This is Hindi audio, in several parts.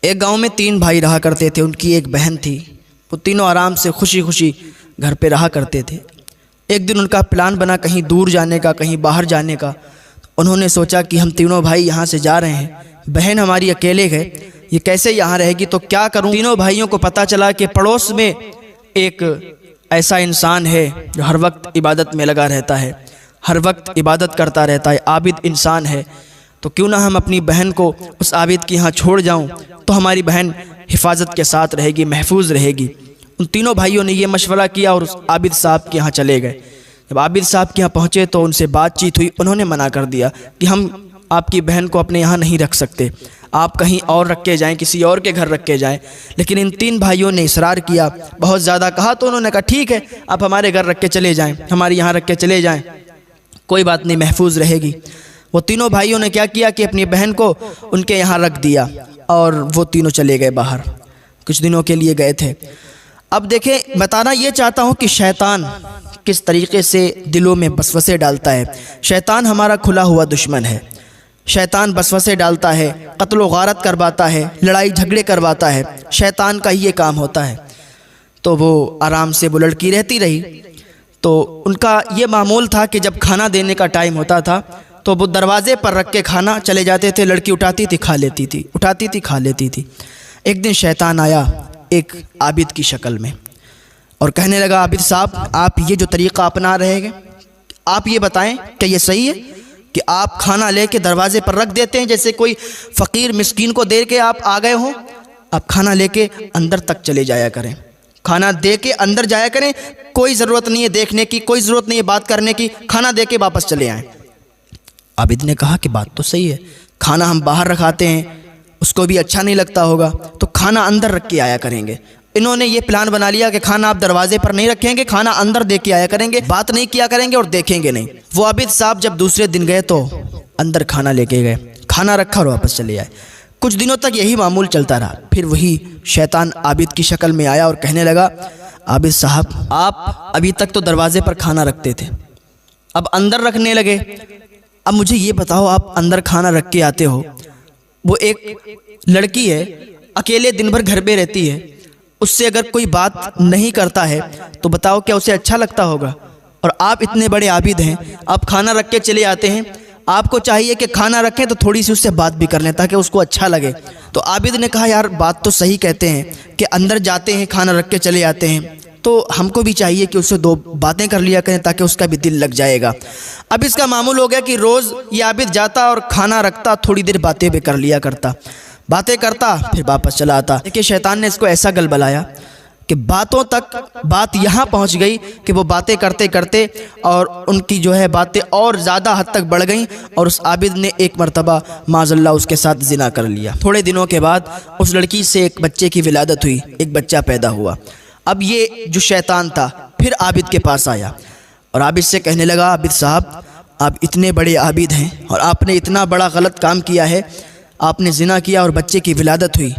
एक गांव में 3 भाई रहा करते थे। उनकी एक बहन थी। वो तीनों आराम से खुशी खुशी घर पे रहा करते थे। एक दिन उनका प्लान बना कहीं दूर जाने का, कहीं बाहर जाने का। उन्होंने सोचा कि हम तीनों भाई यहाँ से जा रहे हैं, बहन हमारी अकेले है, ये कैसे यहाँ रहेगी, तो क्या करूँ। तीनों भाइयों को पता चला कि पड़ोस में एक ऐसा इंसान है जो हर वक्त इबादत में लगा रहता है, हर वक्त इबादत करता रहता है, आबिद इंसान है। तो क्यों ना हम अपनी बहन को उस आबिद के यहाँ छोड़ जाऊँ, तो हमारी बहन हिफाजत के साथ रहेगी, महफूज रहेगी। उन तीनों भाइयों ने ये मशवरा किया और उस आबिद साहब के यहाँ चले गए। जब आबिद साहब के यहाँ पहुँचे तो उनसे बातचीत हुई। उन्होंने मना कर दिया कि हम आपकी बहन को अपने यहाँ नहीं रख सकते, आप कहीं और रख के जाएँ, किसी और के घर रख के जाएँ। लेकिन इन 3 भाइयों ने इसरार किया, बहुत ज़्यादा कहा। तो उन्होंने कहा ठीक है, आप हमारे घर रख के चले जाएँ, हमारे यहाँ रख के चले जाएँ, कोई बात नहीं, महफूज रहेगी। वो तीनों भाइयों ने क्या किया कि अपनी बहन को उनके यहाँ रख दिया और वो तीनों चले गए बाहर, कुछ दिनों के लिए गए थे। अब देखें, बताना ये चाहता हूँ कि शैतान किस तरीके से दिलों में वसवसे डालता है। शैतान हमारा खुला हुआ दुश्मन है। शैतान वसवसे डालता है, कत्ल व गारत करवाता है, लड़ाई झगड़े करवाता है। शैतान का ही ये काम होता है। तो वो आराम से वो लड़की रहती रही। तो उनका ये मामूल था कि जब खाना देने का टाइम होता था तो वो दरवाजे पर रख के खाना चले जाते थे। लड़की उठाती थी, खा लेती थी, उठाती थी, खा लेती थी। एक दिन शैतान आया एक आबिद की शक्ल में और कहने लगा, आबिद साहब, आप ये जो तरीक़ा अपना रहे हैं, आप ये बताएं कि ये सही है कि आप खाना लेके दरवाजे पर रख देते हैं, जैसे कोई फ़कीर मिस्कीन को दे के आप आ गए हों, आप खाना लेके अंदर तक चले जाया करें, खाना दे के अंदर जाया करें, कोई ज़रूरत नहीं है देखने की, कोई ज़रूरत नहीं है बात करने की, खाना दे के वापस चले आएँ। आबिद ने कहा कि बात तो सही है, खाना हम बाहर रखाते हैं, उसको भी अच्छा नहीं लगता होगा, तो खाना अंदर रख के आया करेंगे। इन्होंने ये प्लान बना लिया कि खाना आप दरवाजे पर नहीं रखेंगे, खाना अंदर दे के आया करेंगे, बात नहीं किया करेंगे और देखेंगे नहीं। वो आबिद साहब जब दूसरे दिन गए तो अंदर खाना लेके गए, खाना रखा और वापस चले आए। कुछ दिनों तक यही मामूल चलता रहा। फिर वही शैतान आबिद की शक्ल में आया और कहने लगा, आबिद साहब, आप अभी तक तो दरवाजे पर खाना रखते थे, अब अंदर रखने लगे। अब मुझे ये बताओ, आप अंदर खाना रख के आते हो, वो एक लड़की है, अकेले दिन भर घर पे रहती है, उससे अगर कोई बात नहीं करता है तो बताओ क्या उसे अच्छा लगता होगा। और आप इतने बड़े आबिद हैं, आप खाना रख के चले आते हैं, आपको चाहिए कि खाना रखें तो थोड़ी सी उससे बात भी कर लें ताकि उसको अच्छा लगे। तो आबिद ने कहा, यार बात तो सही कहते हैं कि अंदर जाते हैं, खाना रख के चले आते हैं, तो हमको भी चाहिए कि उससे 2 बातें कर लिया करें ताकि उसका भी दिल लग जाएगा। अब इसका मामूल हो गया कि रोज़ ये आबिद जाता और खाना रखता, थोड़ी देर बातें भी कर लिया करता, बातें करता, फिर वापस चला आता। देखिए, शैतान ने इसको ऐसा गलबलाया कि बातों तक बात यहाँ पहुँच गई कि वो बातें करते करते और उनकी जो है बातें और ज़्यादा हद तक बढ़ गईं और उस आबिद ने एक मरतबा माज़अल्लाह उसके साथ ज़िना कर लिया। थोड़े दिनों के बाद उस लड़की से एक बच्चे की विलादत हुई, एक बच्चा पैदा हुआ। अब ये जो शैतान था फिर आबिद के पास आया और आबिद से कहने लगा, आबिद साहब, आप इतने बड़े आबिद हैं और आपने इतना बड़ा गलत काम किया है, आपने ज़िना किया और बच्चे की विलादत हुई,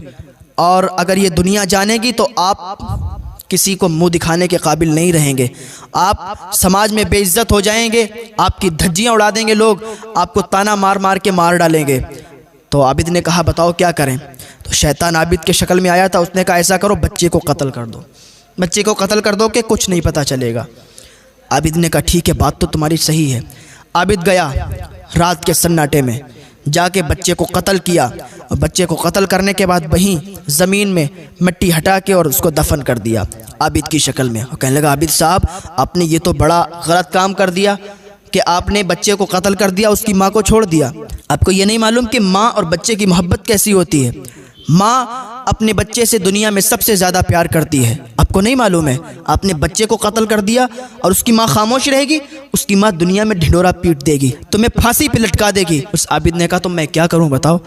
और अगर ये दुनिया जानेगी तो आप किसी को मुंह दिखाने के काबिल नहीं रहेंगे, आप समाज में बेइज्जत हो जाएंगे, आपकी धज्जियाँ उड़ा देंगे लोग, आपको ताना मार मार के मार डालेंगे। तो आबिद ने कहा, बताओ क्या करें। तो शैतान आबिद के शक्ल में आया था, उसने कहा, ऐसा करो, बच्चे को कत्ल कर दो, बच्चे को कत्ल कर दो कि कुछ नहीं पता चलेगा। आबिद ने कहा, ठीक है, बात तो तुम्हारी सही है। आबिद गया रात के सन्नाटे में, जाके बच्चे को कत्ल किया और बच्चे को कत्ल करने के बाद वहीं ज़मीन में मिट्टी हटा के और उसको दफन कर दिया आबिद की शक्ल में। और कहने लगा, आबिद साहब, आपने ये तो बड़ा गलत काम कर दिया कि आपने बच्चे को कत्ल कर दिया, उसकी माँ को छोड़ दिया। आपको ये नहीं मालूम कि माँ और बच्चे की मोहब्बत कैसी होती है। माँ अपने बच्चे से दुनिया में सबसे ज़्यादा प्यार करती है, आपको नहीं मालूम है। आपने बच्चे को कत्ल कर दिया और उसकी माँ खामोश रहेगी, उसकी माँ दुनिया में ढिंढोरा पीट देगी, तुम्हें फांसी पे लटका देगी। उस आबिद ने कहा, तो मैं क्या करूँ बताओ।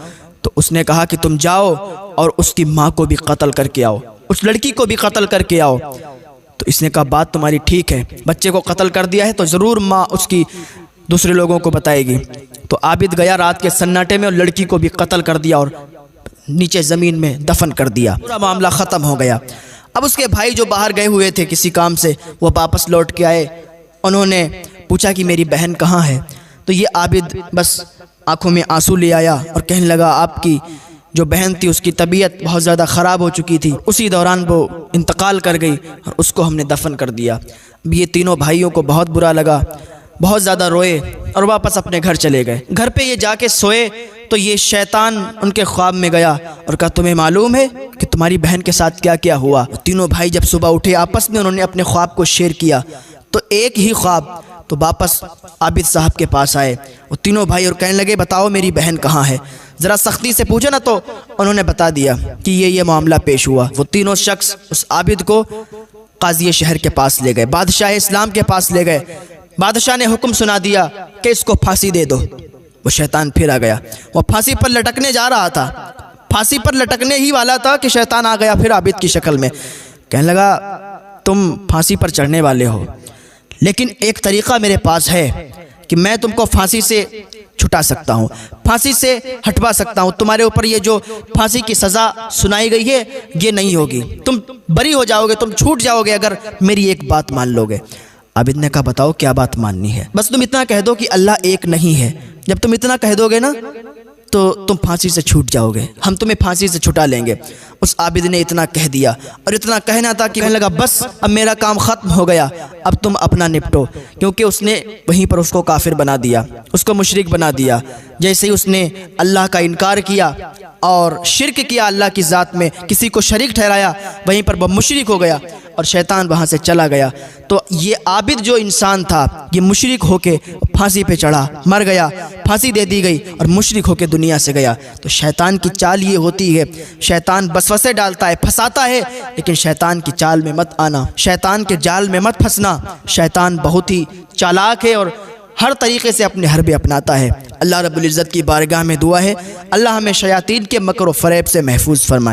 तो उसने कहा कि तुम जाओ और उसकी माँ को भी कत्ल करके आओ, उस लड़की को भी कत्ल करके आओ। तो इसने कहा, बात तुम्हारी ठीक है, बच्चे को कत्ल कर दिया है तो ज़रूर माँ उसकी दूसरे लोगों को बताएगी। तो आबिद गया रात के सन्नाटे में और लड़की को भी कत्ल कर दिया और नीचे ज़मीन में दफन कर दिया। पूरा मामला ख़त्म हो गया। अब उसके भाई जो बाहर गए हुए थे किसी काम से, वो वापस लौट के आए। उन्होंने पूछा कि मेरी बहन कहाँ है। तो ये आबिद बस आंखों में आंसू ले आया और कहने लगा, आपकी जो बहन थी उसकी तबीयत बहुत ज़्यादा ख़राब हो चुकी थी, उसी दौरान वो इंतकाल कर गई और उसको हमने दफन कर दिया। अब ये तीनों भाइयों को बहुत बुरा लगा, बहुत ज़्यादा रोए और वापस अपने घर चले गए। घर पे ये जाके सोए तो ये शैतान उनके ख्वाब में गया और कहा, तुम्हें मालूम है कि तुम्हारी बहन के साथ क्या क्या हुआ? तीनों भाई जब सुबह उठे आपस में उन्होंने अपने ख्वाब को शेयर किया तो एक ही ख्वाब, तो वापस आबिद साहब के पास आए वो तीनों भाई और कहने लगे, बताओ मेरी बहन कहाँ है? ज़रा सख्ती से पूछा ना, तो उन्होंने बता दिया कि ये मामला पेश हुआ। वो तीनों शख्स उस आबिद को काज़ी शहर के पास ले गए, बादशाह इस्लाम के पास ले गए। बादशाह ने हुक्म सुना दिया कि इसको फांसी दे दो। वो शैतान फिर आ गया, वो फांसी पर लटकने जा रहा था, फांसी पर लटकने ही वाला था कि शैतान आ गया फिर आबिद की शक्ल में। कहने लगा, तुम फांसी पर चढ़ने वाले हो, लेकिन एक तरीक़ा मेरे पास है कि मैं तुमको फांसी से छुटा सकता हूँ, फांसी से हटवा सकता हूँ। तुम्हारे ऊपर ये जो फांसी की सज़ा सुनाई गई है ये नहीं होगी, तुम बरी हो जाओगे, तुम छूट जाओगे अगर मेरी एक बात मान लोगे। आबिद ने कहा, बताओ क्या बात माननी है? बस तुम इतना कह दो कि अल्लाह एक नहीं है। जब तुम इतना कह दोगे ना तो तुम फांसी से छूट जाओगे, हम तुम्हें फांसी से छुटा लेंगे। उस आबिद ने इतना कह दिया और इतना कहना था कि कहने लगा, बस अब मेरा काम ख़त्म हो गया, अब तुम अपना निपटो। क्योंकि उसने वहीं पर उसको काफिर बना दिया, उसको मुशरिक बना दिया। जैसे ही उसने अल्लाह का इनकार किया और शिर्क किया, अल्लाह की ज़ात में किसी को शरीक ठहराया, वहीं पर वह मुशरिक हो गया और शैतान वहाँ से चला गया। तो ये आबिद जो इंसान था ये मुशरिक होके फांसी पे चढ़ा, मर गया, फांसी दे दी गई और मुशरिक होके दुनिया से गया। तो शैतान की चाल ये होती है, शैतान वसवसे डालता है, फंसाता है, लेकिन शैतान की चाल में मत आना, शैतान के जाल में मत फंसना। शैतान बहुत ही चालाक है और हर तरीक़े से अपने हरबे अपनाता है। अल्लाह रब्बुल इज़्ज़त की बारगाह में दुआ है, अल्लाह हमें शयातीन के मकर व फ़रेब से महफूज फरमाए।